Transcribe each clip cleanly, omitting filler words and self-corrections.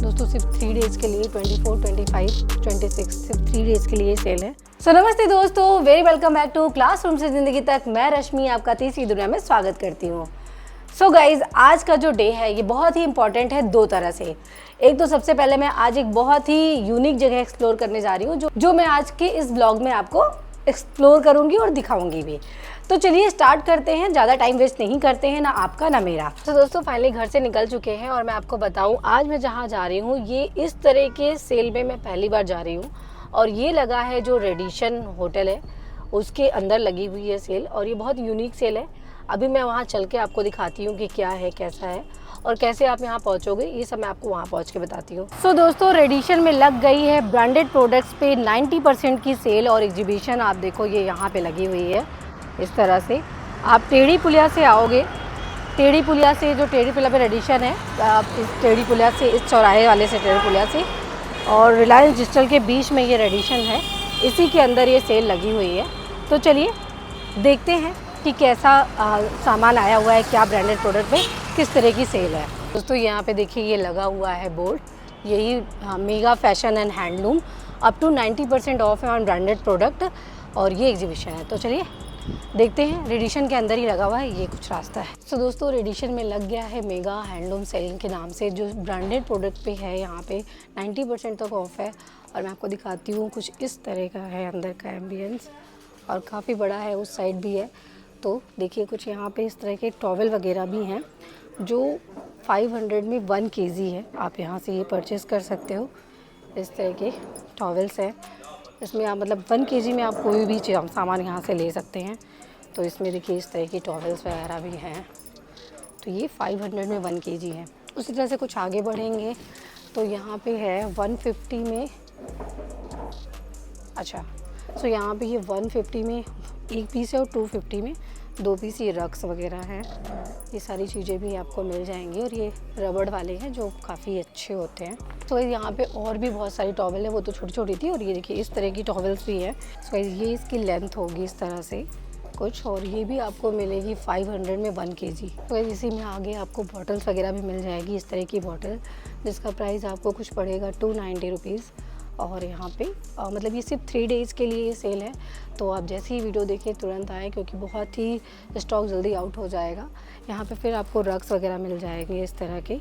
दोस्तों सिर्फ 3 डेज़ के लिए 24, 25, 26 सिर्फ 3 डेज़ के लिए सेल है। सो नमस्ते दोस्तों, very welcome back to classroom से ज़िंदगी तक। मैं रश्मि आपका तीसरी दुनिया में स्वागत करती हूँ। सो गाइज, आज का जो डे है ये बहुत ही इंपॉर्टेंट है दो तरह से। एक तो सबसे पहले मैं आज एक बहुत ही यूनिक जगह एक्सप्लोर करने जा रही हूँ जो मैं आज के इस ब्लॉग में आपको एक्सप्लोर करूँगी और दिखाऊँगी भी। तो चलिए स्टार्ट करते हैं, ज़्यादा टाइम वेस्ट नहीं करते हैं, ना आपका ना मेरा। तो दोस्तों फाइनली घर से निकल चुके हैं और मैं आपको बताऊं आज मैं जहां जा रही हूं ये इस तरह के सेल में मैं पहली बार जा रही हूं। और ये लगा है जो रेडिशन होटल है उसके अंदर लगी हुई है सेल, और ये बहुत यूनिक सेल है। अभी मैं वहाँ चल के आपको दिखाती हूँ कि क्या है, कैसा है और कैसे आप यहाँ पहुँचोगे, ये सब मैं आपको वहाँ पहुँच के बताती हूँ। सो दोस्तों रेडिशन में लग गई है ब्रांडेड प्रोडक्ट्स पे 90% की सेल और एग्जीबिशन। आप देखो ये यहाँ पे लगी हुई है इस तरह से। आप टेढ़ी पुलिया से आओगे, टेढ़ी पुलिया से जो टेढ़ी पुलिया पे रेडिशन है, आप इस टेढ़ी पुलिया से, इस चौराहे वाले से टेढ़ी पुलिया से और रिलायंस डिजिटल के बीच में ये रेडिशन है, इसी के अंदर ये सेल लगी हुई है। तो चलिए देखते हैं कि कैसा सामान आया हुआ है, क्या ब्रांडेड प्रोडक्ट पे किस तरह की सेल है। दोस्तों यहाँ पे देखिए ये लगा हुआ है बोर्ड, यही mega fashion and handloom up to 90% off है ऑन ब्रांडेड प्रोडक्ट, और ये एग्जीबिशन है। तो चलिए देखते हैं, रेडिशन के अंदर ही लगा हुआ है, ये कुछ रास्ता है। तो दोस्तों रेडिशन में लग गया है मेगा हैंडलूम सेलिंग के नाम से, जो ब्रांडेड प्रोडक्ट पे है यहाँ पे 90% तक ऑफ है। और मैं आपको दिखाती हूँ, कुछ इस तरह का है अंदर का एम्बियंस, और काफ़ी बड़ा है, उस साइड भी है। तो देखिए कुछ यहाँ पे इस तरह के टॉवल वगैरह भी हैं जो 500 में 1 kg है। आप यहाँ से ये परचेस कर सकते हो। इस तरह के टॉवल्स हैं, इसमें आप मतलब 1 kg में आप कोई भी सामान यहाँ से ले सकते हैं। तो इसमें देखिए इस तरह की टॉवल्स वगैरह भी हैं। तो ये 500 में 1 kg है। उसी तरह से कुछ आगे बढ़ेंगे तो यहाँ पे है 150 में, अच्छा सो यहाँ पे ये 150 में एक पीस है और 250 में 2 पीस ये रक्स वगैरह हैं। ये सारी चीज़ें भी आपको मिल जाएंगी, और ये रबड़ वाले हैं जो काफ़ी अच्छे होते हैं। तो यहाँ पे और भी बहुत सारी टॉवल है, वो तो छोटी छोटी थी, और ये देखिए इस तरह की टॉवल्स भी है। सो ये इसकी लेंथ होगी इस तरह से कुछ, और ये भी आपको मिलेगी 500 में 1 kg। तो इसी में आगे आपको बॉटल्स वगैरह भी मिल जाएगी, इस तरह की बॉटल जिसका प्राइस आपको कुछ पड़ेगा 290 रुपीज़। और यहाँ पे मतलब ये सिर्फ 3 डेज़ के लिए ये सेल है। तो आप जैसे ही वीडियो देखें तुरंत आए, क्योंकि बहुत ही स्टॉक जल्दी आउट हो जाएगा। यहाँ पे फिर आपको रग्स वगैरह मिल जाएंगे इस तरह के,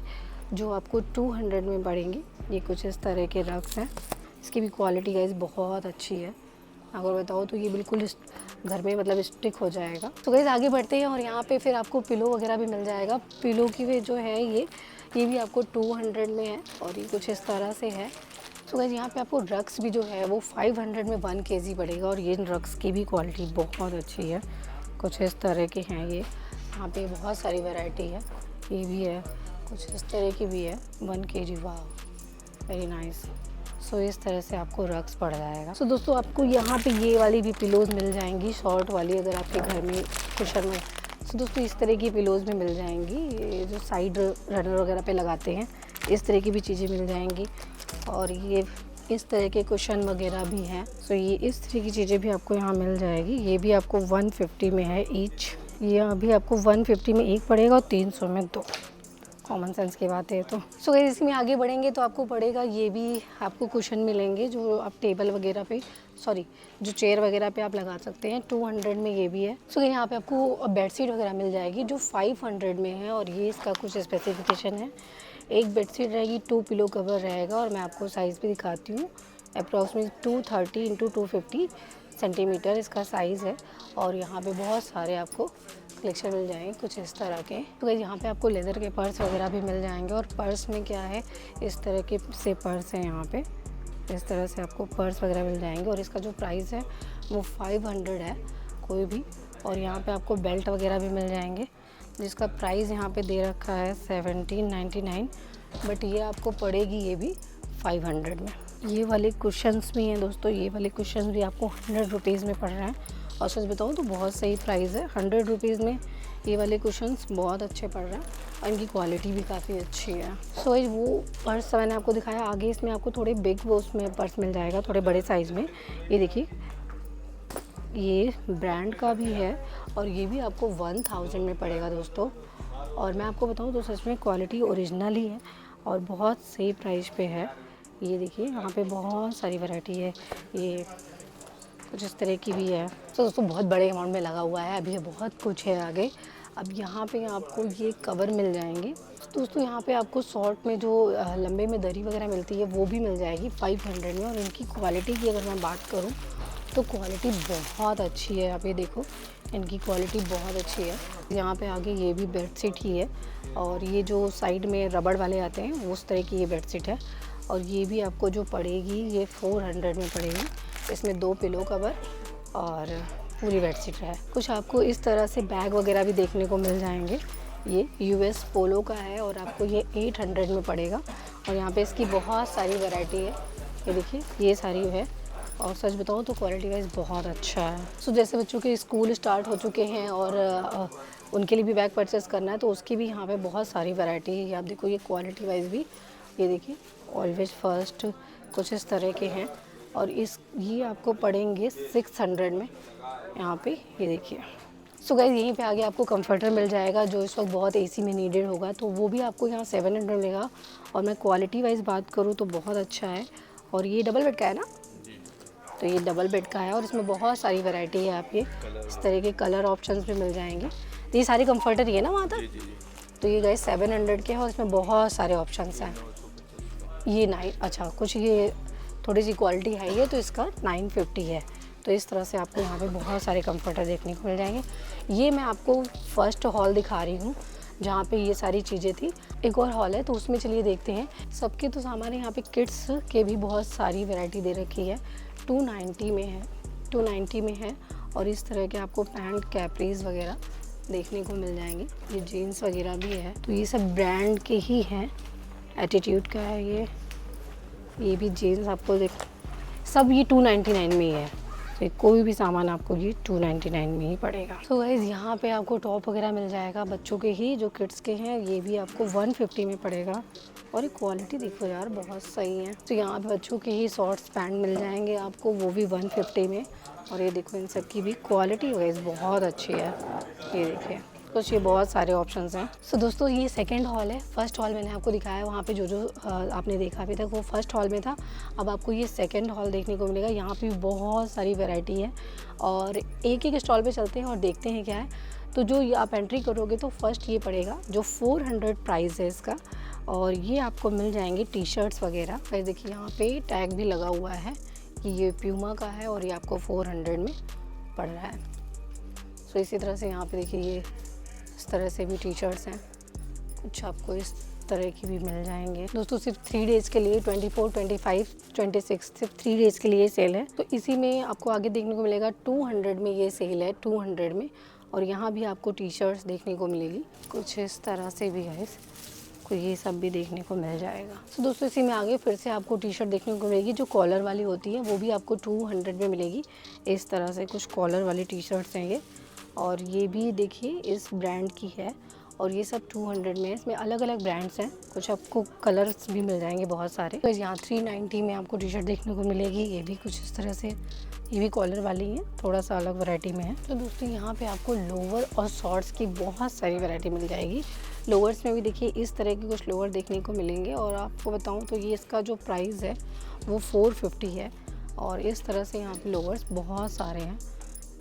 जो आपको 200 में पड़ेंगे। ये कुछ इस तरह के रग्स हैं, इसकी भी क्वालिटी गाइस बहुत अच्छी है। अगर बताओ तो ये बिल्कुल घर में मतलब स्टिक हो जाएगा। तो गाइस आगे बढ़ते हैं, और यहाँ पे फिर आपको पिलो वगैरह भी मिल जाएगा। पिलो की वे जो है ये भी आपको 200 में है, और ये कुछ इस तरह से है। तो गाइस यहाँ पे आपको रग्स भी जो है वो 500 में 1 kg पड़ेगा, और ये रग्स की भी क्वालिटी बहुत अच्छी है। कुछ इस तरह के हैं ये, यहाँ पे बहुत सारी वैरायटी है। ये भी है, कुछ इस तरह की भी है 1 kg। वाह वेरी नाइस। सो इस तरह से आपको रग्स पड़ जाएगा। सो दोस्तों आपको यहाँ पे ये वाली भी पिलोज़ मिल जाएंगी, शॉर्ट वाली, अगर आपके घर में कुशन में। सो दोस्तों इस तरह की पिलोज़ भी मिल जाएंगी, ये जो साइड रनर वगैरह पे लगाते हैं, इस तरह की भी चीज़ें मिल जाएंगी। और ये इस तरह के कुशन वगैरह भी हैं। सो ये इस तरह की चीज़ें भी आपको यहाँ मिल जाएगी। ये भी आपको 150 में है ईच। ये अभी आपको 150 में एक पड़ेगा और 300 में 2। कॉमन सेंस की बात है। तो सो गाइस इसमें आगे बढ़ेंगे तो आपको पड़ेगा, ये भी आपको कुशन मिलेंगे जो आप टेबल वगैरह पे, सॉरी जो चेयर वगैरह पे आप लगा सकते हैं। 200 में ये भी है। सो यहाँ पे आपको बेडशीट वगैरह मिल जाएगी जो 500 में है, और ये इसका कुछ स्पेसिफिकेशन है। एक बेडशीट रहेगी, 2 पिलो कवर रहेगा, और मैं आपको साइज़ भी दिखाती हूँ। अप्रॉक्सीमेट 230 × 250 सेंटीमीटर इसका साइज़ है। और यहाँ पे बहुत सारे आपको कलेक्शन मिल जाएंगे कुछ इस तरह के। तो यहाँ पे आपको लेदर के पर्स वगैरह भी मिल जाएंगे, और पर्स में क्या है, इस तरह के से पर्स हैं यहाँ पे, इस तरह से आपको पर्स वगैरह मिल जाएंगे। और इसका जो प्राइस है वो 500 है कोई भी। और यहाँ पे आपको बेल्ट वगैरह भी मिल जाएंगे, जिसका प्राइस यहाँ पे दे रखा है 1799, बट ये आपको पड़ेगी ये भी 500 में। ये वाले कुशन्स भी हैं दोस्तों, ये वाले कुशन्स भी आपको 100 रुपीज़ में पड़ रहे हैं, और सच बताऊँ तो बहुत सही प्राइस है। 100 रुपीज़ में ये वाले कुशन्स बहुत अच्छे पड़ रहे हैं, और इनकी क्वालिटी भी काफ़ी अच्छी है। सो वो पर्स मैंने आपको दिखाया, आगे इसमें आपको थोड़े बिग वो उसमें पर्स मिल जाएगा, थोड़े बड़े साइज़ में। ये देखिए ये ब्रांड का भी है, और ये भी आपको 1000 में पड़ेगा दोस्तों। और मैं आपको बताऊँ तो सच में क्वालिटी ओरिजिनल ही है, और बहुत सही प्राइस पे है। ये देखिए यहाँ पे बहुत सारी वैरायटी है, ये कुछ इस तरह की भी है। तो दोस्तों बहुत बड़े अमाउंट में लगा हुआ है, अभी बहुत कुछ है आगे। अब यहाँ पे आपको ये कवर मिल जाएंगे। तो दोस्तों यहाँ पे आपको शॉर्ट में जो लंबे में दरी वगैरह मिलती है वो भी मिल जाएगी 500 में। और इनकी क्वालिटी की अगर मैं बात करूँ तो क्वालिटी बहुत अच्छी है। आप ये देखो, इनकी क्वालिटी बहुत अच्छी है। यहाँ पे आगे ये भी बेडशीट ही है, और ये जो साइड में रबड़ वाले आते हैं उस तरह की ये बेडशीट है। और ये भी आपको जो पड़ेगी ये 400 में पड़ेगी। इसमें 2 पिलो कवर और पूरी बेडशीट है। कुछ आपको इस तरह से बैग वगैरह भी देखने को मिल जाएंगे। ये यूएस पोलो का है और आपको ये 800 में पड़ेगा। और यहाँ पे इसकी बहुत सारी वैरायटी है, ये देखिए ये सारी है। और सच बताऊँ तो क्वालिटी वाइज बहुत अच्छा है। सो जैसे बच्चों के स्कूल स्टार्ट हो चुके हैं और उनके लिए भी बैग परचेस करना है तो उसकी भी यहाँ पे बहुत सारी वैरायटी है। ये आप देखो, ये क्वालिटी वाइज भी ये देखिए ऑलवेज फर्स्ट कुछ इस तरह के हैं। और ये आपको पड़ेंगे 600 में यहाँ पे, ये देखिए। सो गाइस यहीं पे आगे आपको कंफर्टर मिल जाएगा जो इस वक्त बहुत एसी में नीडेड होगा, तो वो भी आपको यहाँ 700 मिलेगा। और मैं क्वालिटी वाइज बात करूँ तो बहुत अच्छा है। और ये डबल बेड का है ना, तो ये डबल बेड का है और इसमें बहुत सारी वैरायटी है। आप ये इस तरह के कलर ऑप्शंस भी मिल जाएंगे। तो ये सारे कंफर्टर ही है ना वहाँ तक। तो ये गाइस 700 के हैं और इसमें बहुत सारे ऑप्शंस हैं। ये अच्छा कुछ ये थोड़ी सी क्वालिटी हाई है तो इसका 950 है। तो इस तरह से आपको यहाँ पे बहुत सारे कंफर्टर देखने को मिल जाएंगे। ये मैं आपको फर्स्ट हॉल दिखा रही हूँ जहाँ पे ये सारी चीज़ें थी। एक और हॉल है तो उसमें चलिए देखते हैं। सबके तो सामान यहाँ पे किड्स के भी बहुत सारी वैरायटी दे रखी है। 290 में है, 290 में है। और इस तरह के आपको पैंट कैपरीज वगैरह देखने को मिल जाएंगे। ये जीन्स वगैरह भी है। तो ये सब ब्रांड के ही हैं। एटीट्यूड का है ये भी जीन्स आपको सब ये 299 में ही है। तो कोई भी सामान आपको ये 299 में ही पड़ेगा। तो गाइस यहाँ पे आपको टॉप वगैरह मिल जाएगा बच्चों के ही, जो किड्स के हैं। ये भी आपको 150 में पड़ेगा। और ये क्वालिटी देखो यार बहुत सही है। तो यहाँ पे बच्चों के ही शॉर्ट्स पैंट मिल जाएंगे आपको, वो भी 150 में। और ये देखो इन सब की भी क्वालिटी गाइस बहुत अच्छी है। ये देखिए कुछ ये बहुत सारे ऑप्शंस हैं। सो दोस्तों ये सेकंड हॉल है। फर्स्ट हॉल मैंने आपको दिखाया, वहाँ पे जो आपने देखा अभी तक वो फर्स्ट हॉल में था। अब आपको ये सेकंड हॉल देखने को मिलेगा। यहाँ पे बहुत सारी वैरायटी है और एक एक स्टॉल पे चलते हैं और देखते हैं क्या है। तो जो आप एंट्री करोगे तो फर्स्ट ये पड़ेगा जो 400 प्राइस है इसका। और ये आपको मिल जाएंगे टी शर्ट्स वगैरह। फिर देखिए यहाँ पे टैग भी लगा हुआ है कि ये प्यूमा का है और ये आपको 400 में पड़ रहा है। सो इसी तरह से यहाँ पे देखिए ये इस तरह से भी टी शर्ट्स हैं, कुछ आपको इस तरह की भी मिल जाएंगे। दोस्तों सिर्फ 3 डेज़ के लिए 24, 25, 26 सिर्फ 3 डेज़ के लिए सेल है। तो इसी में आपको आगे देखने को मिलेगा 200 में ये सेल है, 200 में। और यहाँ भी आपको टी शर्ट्स देखने को मिलेगी कुछ इस तरह से भी है, को ये सब भी देखने को मिल जाएगा। तो दोस्तों इसी में आगे फिर से आपको टी शर्ट देखने को मिलेगी जो कॉलर वाली होती है, वो भी आपको 200 में मिलेगी। इस तरह से कुछ कॉलर वाली टी शर्ट्स हैं ये। और ये भी देखिए इस ब्रांड की है और ये सब 200 में है। इसमें अलग अलग ब्रांड्स हैं, कुछ आपको कलर्स भी मिल जाएंगे बहुत सारे। तो यहाँ 390 में आपको टी शर्ट देखने को मिलेगी। ये भी कुछ इस तरह से, ये भी कॉलर वाली है, थोड़ा सा अलग वैरायटी में है। तो दोस्तों यहाँ पे आपको लोअर और शॉर्ट्स की बहुत सारी वैरायटी मिल जाएगी। लोअर्स में भी देखिए इस तरह के कुछ लोअर देखने को मिलेंगे। और आपको बताऊँ तो ये इसका जो प्राइस है वो 450 है। और इस तरह से यहाँ पे लोअर्स बहुत सारे हैं।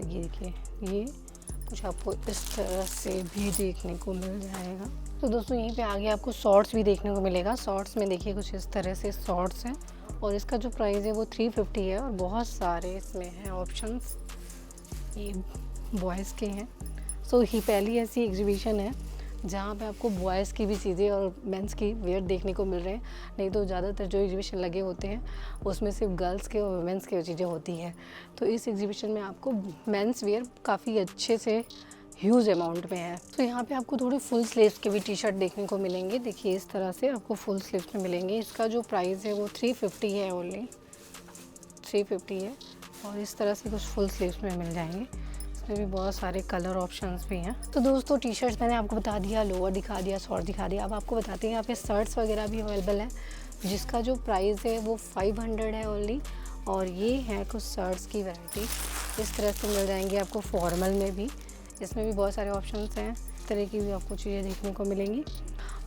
ये देखिए ये कुछ आपको इस तरह से भी देखने को मिल जाएगा। तो दोस्तों यहीं पे आगे आपको शॉर्ट्स भी देखने को मिलेगा। शॉर्ट्स में देखिए कुछ इस तरह से शॉर्ट्स हैं और इसका जो प्राइस है वो 350 है। और बहुत सारे इसमें हैं ऑप्शंस, ये बॉयज़ के हैं। सो ही पहली ऐसी एग्जीबिशन है जहाँ पे आपको बॉयज़ की भी चीज़ें और मेंस की वेयर देखने को मिल रहे हैं। नहीं तो ज़्यादातर जो एग्जीबिशन लगे होते हैं उसमें सिर्फ गर्ल्स के और वुमेंस की चीज़ें होती हैं। तो इस एग्जीबिशन में आपको मेंस वेयर काफ़ी अच्छे से ह्यूज अमाउंट में है। तो यहाँ पे आपको थोड़ी फुल स्लीव्स के भी टी शर्ट देखने को मिलेंगे। देखिए इस तरह से आपको फुल स्लीव्स में मिलेंगे। इसका जो प्राइस है वो 350 है, ओनली 350 है। और इस तरह से कुछ फुल स्लीव्स में मिल जाएंगे। इसमें भी बहुत सारे कलर ऑप्शंस भी हैं। तो दोस्तों टी शर्ट्स मैंने आपको बता दिया, लोअर दिखा दिया, शॉर्ट दिखा दिया। अब आपको बताते हैं यहाँ पे शर्ट्स वगैरह भी अवेलेबल है जिसका जो प्राइस है वो 500 है ओनली। और ये है कुछ शर्ट्स की वैरायटी, इस तरह से मिल जाएंगे आपको फॉर्मल में भी। इसमें भी बहुत सारे ऑप्शंस हैं, इस तरह की भी आपको चीज़ें देखने को मिलेंगी।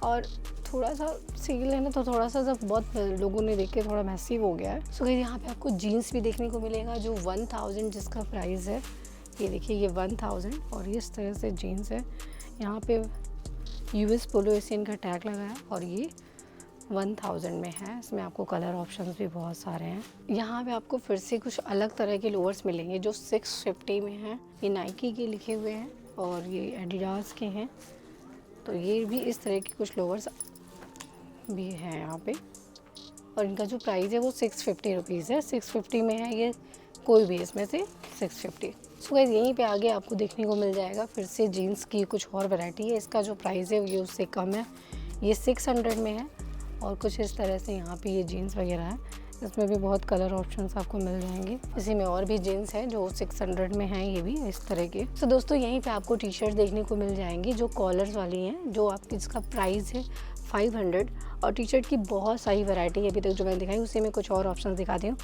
और थोड़ा सा सेल है ना, तो थोड़ा सा सब बहुत लोगों ने देख के थोड़ा मैसिव हो गया है। सो गाइस यहाँ पे आपको जीन्स भी देखने को मिलेगा जो 1000 जिसका प्राइस है। ये देखिए ये 1000 और इस तरह से जीन्स है। यहाँ पे यूएस पोलो एशियन का टैग लगा है और ये 1000 में है। इसमें आपको कलर ऑप्शंस भी बहुत सारे हैं। यहाँ पे आपको फिर से कुछ अलग तरह के लोअर्स मिलेंगे जो 650 में हैं। ये नाइकी के लिखे हुए हैं और ये एडिडास के हैं। तो ये भी इस तरह के कुछ लोअर्स भी हैं यहाँ पे और इनका जो प्राइस है वो 650 रुपीज़ है। 650 में है ये, कोई भी इसमें से 650। सो गाइस यहीं पे आगे आपको देखने को मिल जाएगा फिर से जीन्स की कुछ और वैरायटी है। इसका जो प्राइस है ये उससे कम है, ये 600 में है और कुछ इस तरह से यहाँ पे ये जीन्स वगैरह है। इसमें भी बहुत कलर ऑप्शंस आपको मिल जाएंगे। इसी में और भी जीन्स हैं जो 600 में हैं, ये भी इस तरह के। तो दोस्तों यहीं पे आपको टी शर्ट देखने को मिल जाएंगी जो कॉलर्स वाली हैं, जो आपकी जिसका प्राइस है 500 और टी शर्ट की बहुत सारी वैरायटी है अभी तक जो मैंने दिखाई, उसी में कुछ और ऑप्शन दिखाती हूँ।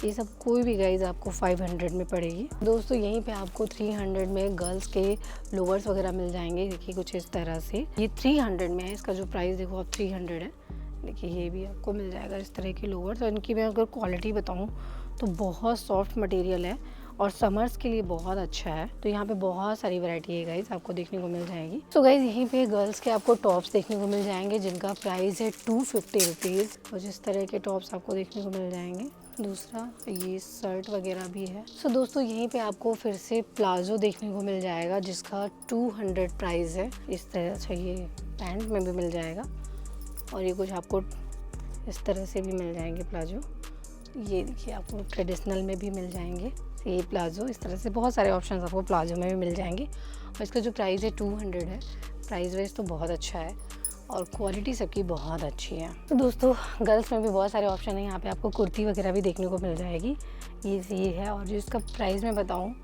ये सब कोई भी गाइज आपको 500 में पड़ेगी। दोस्तों यहीं पे आपको 300 में गर्ल्स के लोअर्स वगैरह मिल जाएंगे। देखिए कुछ इस तरह से, ये 300 में है। इसका जो प्राइस देखो आप 300 है। देखिए ये भी आपको मिल जाएगा इस तरह के लोअर्स। और इनकी मैं अगर क्वालिटी बताऊँ तो बहुत सॉफ्ट मटेरियल है और समर्स के लिए बहुत अच्छा है। तो यहाँ पे बहुत सारी वैरायटी है गाइज आपको देखने को मिल जाएगी। तो गाइज यहीं पे गर्ल्स के आपको टॉप्स देखने को मिल जाएंगे जिनका प्राइस है 250 रुपीज़ और जिस तरह के टॉप्स आपको देखने को मिल जाएंगे। दूसरा ये शर्ट वगैरह भी है। सो दोस्तों यहीं पे आपको फिर से प्लाजो देखने को मिल जाएगा जिसका 200 प्राइस है। इस तरह से ये पैंट में भी मिल जाएगा और ये कुछ आपको इस तरह से भी मिल जाएंगे प्लाजो। ये देखिए आपको ट्रेडिशनल में भी मिल जाएंगे ये प्लाजो। इस तरह से बहुत सारे ऑप्शंस आपको प्लाजो में भी मिल जाएंगे और इसका जो प्राइस है 200 है। प्राइस वाइज तो बहुत अच्छा है और क्वालिटी सबकी बहुत अच्छी है। तो दोस्तों गर्ल्स में भी बहुत सारे ऑप्शन है। यहाँ पे आपको कुर्ती वगैरह भी देखने को मिल जाएगी। ये है और जो इसका प्राइस मैं बताऊँ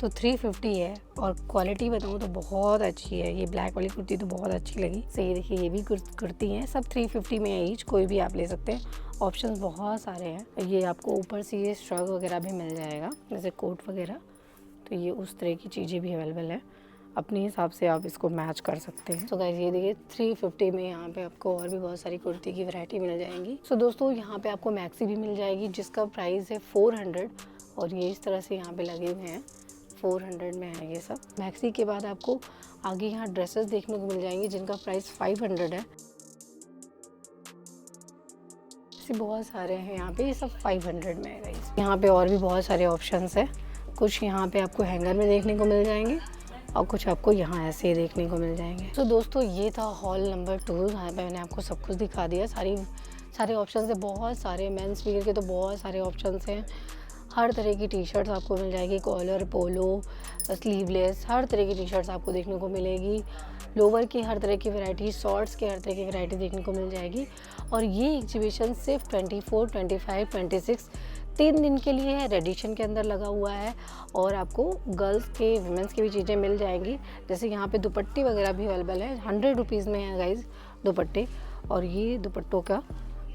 तो 350 है और क्वालिटी बताऊँ तो बहुत अच्छी है। ये ब्लैक वाली कुर्ती तो बहुत अच्छी लगी। तो ये देखिए ये भी कुर्ती हैं, सब 350 में है ईच, कोई भी आप ले सकते हैं। ऑप्शंस बहुत सारे हैं। ये आपको ऊपर से ये श्रग वगैरह भी मिल जाएगा जैसे कोट वगैरह। तो ये उस तरह की चीज़ें भी अवेलेबल है, अपने हिसाब से आप इसको मैच कर सकते हैं। सो गाइस ये देखिए 350 में यहाँ पे आपको और भी बहुत सारी कुर्ती की वैरायटी मिल जाएंगी। सो दोस्तों यहाँ पे आपको मैक्सी भी मिल जाएगी जिसका प्राइस है 400 और ये इस तरह से यहाँ पे लगे हुए हैं। 400 में है ये सब। मैक्सी के बाद आपको आगे यहाँ ड्रेसेस देखने को मिल जाएंगी जिनका प्राइस 500 है। ऐसे बहुत सारे हैं यहाँ पे, ये सब 500 में है गाइस। यहाँ पे और भी बहुत सारे ऑप्शंस है। कुछ यहाँ पे आपको हैंगर में देखने को मिल जाएंगे और कुछ आपको यहाँ ऐसे ही देखने को मिल जाएंगे। तो दोस्तों ये था हॉल नंबर 2। यहाँ पे मैंने आपको सब कुछ दिखा दिया। सारे ऑप्शंस है, बहुत सारे। मेंस वियर के तो बहुत सारे ऑप्शंस हैं। हर तरह की टी शर्ट्स आपको मिल जाएगी, कॉलर, पोलो, स्लीवलेस, हर तरह की टी शर्ट्स आपको देखने को मिलेगी। लोवर की हर तरह की वैरायटी, शॉर्ट्स की हर तरह की वैरायटी देखने को मिल जाएगी। और ये एग्जीबिशन सिर्फ 24, 25, 26 3 दिन के लिए है। रेडिशन के अंदर लगा हुआ है और आपको गर्ल्स के, वुमेंस की भी चीज़ें मिल जाएंगी। जैसे यहाँ पे दुपट्टे वगैरह भी अवेलेबल है। 100 रुपीज़ में है गाइज दुपट्टे और ये दुपट्टों का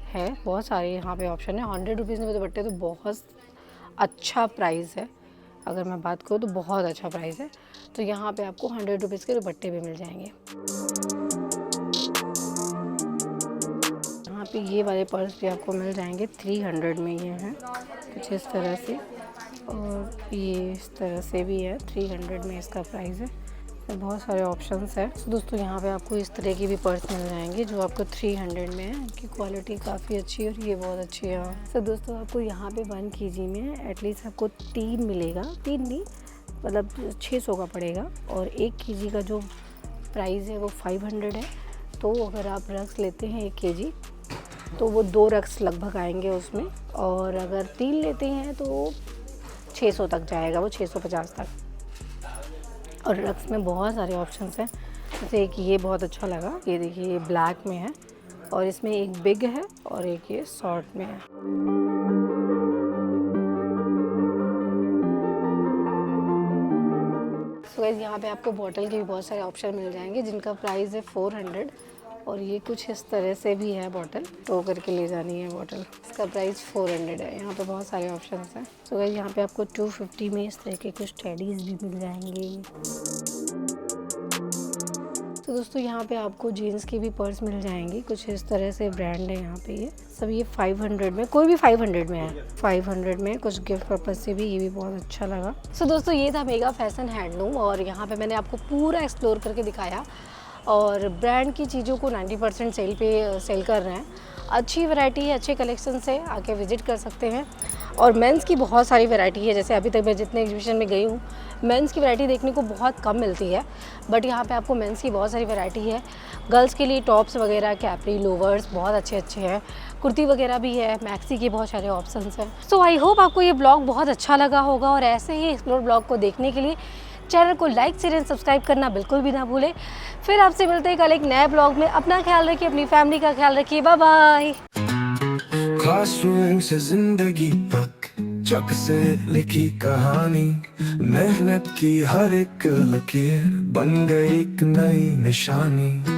है। बहुत सारे यहाँ पे ऑप्शन है। 100 रुपीज़ में दुपट्टे तो बहुत अच्छा प्राइस है। अगर मैं बात करूँ तो बहुत अच्छा प्राइस है। तो यहाँ पे आपको 100 रुपीज़ के दुपट्टे भी मिल जाएंगे। यहाँ पे ये वाले पर्स भी आपको मिल जाएंगे 300 में। ये हैं कुछ इस तरह से और ये इस तरह से भी है। 300 में इसका प्राइस है। तो बहुत सारे ऑप्शंस है। तो दोस्तों यहाँ पे आपको इस तरह की भी पर्स मिल जाएंगे जो आपको 300 में है। इनकी क्वालिटी काफ़ी अच्छी है और ये बहुत अच्छी है। तो दोस्तों आपको यहाँ पे 1 kg में एटलीस्ट आपको 3 मिलेगा। 3 नहीं मतलब 600 का पड़ेगा और 1 kg का जो प्राइस है वो 500 है। तो अगर आप रक्स लेते हैं 1 kg तो वो 2 रक्स लगभग आएंगे उसमें। और अगर 3 लेते हैं तो 600 तक जाएगा, वो 650 तक। और रक्स में बहुत सारे ऑप्शंस हैं। जैसे एक ये बहुत अच्छा लगा, ये देखिए ये ब्लैक में है और इसमें एक बिग है और एक ये शॉर्ट में है। सो गाइस यहाँ पे आपको बॉटल के भी बहुत सारे ऑप्शन मिल जाएंगे जिनका प्राइस है 400 और ये कुछ इस तरह से भी है बॉटल, टो करके ले जानी है बॉटल। इसका प्राइस 400 है। यहाँ पे बहुत सारे ऑप्शंस हैं। सो गाइस यहाँ पे आपको 250 में इस तरह के कुछ टेडीज भी मिल जाएंगे। तो दोस्तों यहाँ पे आपको जीन्स की भी पर्स मिल जाएंगी, कुछ इस तरह से ब्रांड है यहाँ पे। ये सब ये 500 में, कोई भी 500 में है। 500 में कुछ गिफ्ट पर्पज से भी, ये भी बहुत अच्छा लगा। सो दोस्तों ये था मेगा फैशन हैंडलूम और यहाँ पे मैंने आपको पूरा एक्सप्लोर करके दिखाया। और ब्रांड की चीज़ों को 90% सेल पे सेल कर रहे हैं। अच्छी वैरायटी है, अच्छे कलेक्शन से आके विजिट कर सकते हैं। और मेंस की बहुत सारी वैरायटी है, जैसे अभी तक मैं जितने एग्जीबिशन में गई हूँ मेंस की वैरायटी देखने को बहुत कम मिलती है, बट यहाँ पे आपको मेंस की बहुत सारी वैरायटी है। गर्ल्स के लिए टॉप्स वगैरह, कैपरी, लोवर्स बहुत अच्छे अच्छे हैं। कुर्ती वगैरह भी है, मैक्सी के बहुत सारे ऑप्शंस हैं। सो आई होप आपको ये ब्लॉग बहुत अच्छा लगा होगा और ऐसे ही एक्सप्लोर ब्लॉग को देखने के लिए चैनल को लाइक शेयर एंड सब्सक्राइब करना बिल्कुल भी ना भूलें। फिर आपसे मिलते हैं कल एक नए ब्लॉग में। अपना ख्याल रखिए, अपनी फैमिली का ख्याल रखिए। Bye bye. क्लासरूम से जिंदगी तक, चक से लिखी कहानी, मेहनत की हर एक लकीर बन गई एक नई निशानी।